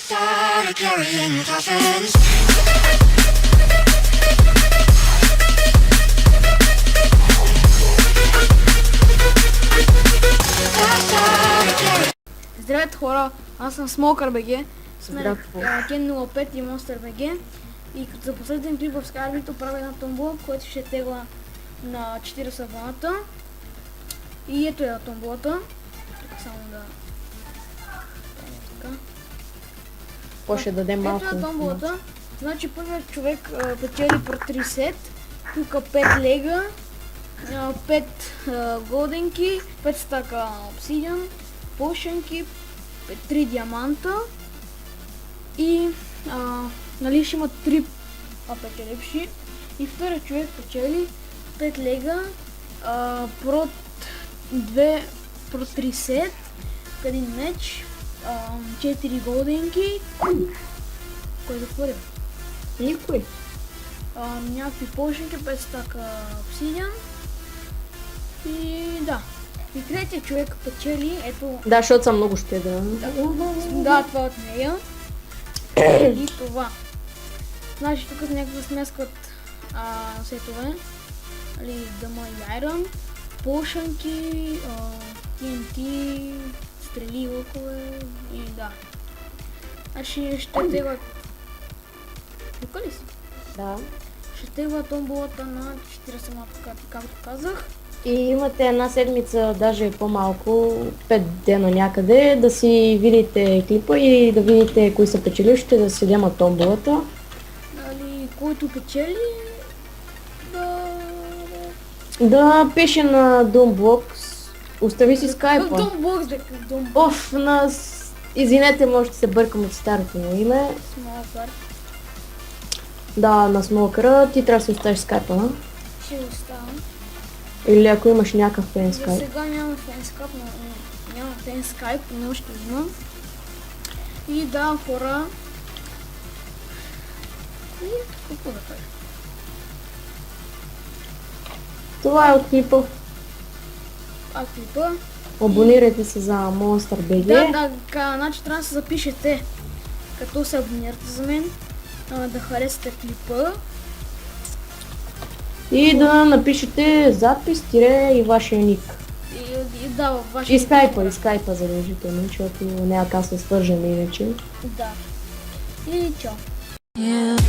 started carrying coffins. Здравейте хора, аз съм Смокър БГ. Здрав. Кен 05 и Monster БГ. И като за последен клип в Skybit правя една томбола, която ще тегла на 40 абоната. И ето е томболата. Тук само да... Така. По ще дадем малко. Ето е томболата. Значи първият човек печели по 3 сет. Тук 5 лега, 5 голденки, 5 стака обсидиан, пошенки, 3 диаманта и нали ще има 3 печеливши. И вторият човек печели 5 лега, прот 2, прот 3 сет, един меч, 4 голденки. Кой да хвърля? Никой. Някакви пошенки, 5 стака обсидиан. И да. И третия човек печели, ето... Да, защото съм много щедра. Да, това от нея. И това. Значи тук някакви смескат сетове. Али дъма и айрон, пошенки, TNT, стрели, лукове и да. Значи ще теглят... Тук ли си? Да. Ще тегла томболата на 40 малко, както казах. И имате една седмица, даже по-малко, 5 дена някъде, да си видите клипа и да видите кои са печелившите, да си вземат томболата. Нали, който печели, Да пише на Doombox. Остави си скайпа. Doombox, бе, Doombox. Оф, извинете, може да се бъркам от старото му име. Смокър. Да, на Смокъра. Ти трябва да си оставиш скайпа, на? Ще оставам. Или ако имаш някакъв фен За скайп. сега нямам фенскайп, но нямам фенскайп, но ще имам. И да, хора. И какво да кажа? Това е от клипа. Клипа. Абонирайте се за Monster BG. Значи трябва да се запишете, като се абонирате за мен, да харесате клипа. И да напишете запис, и вашия ник. И да, във вашия И скайпа задължително, защото няма как се свържем иначе. Да. И чао. Yeah.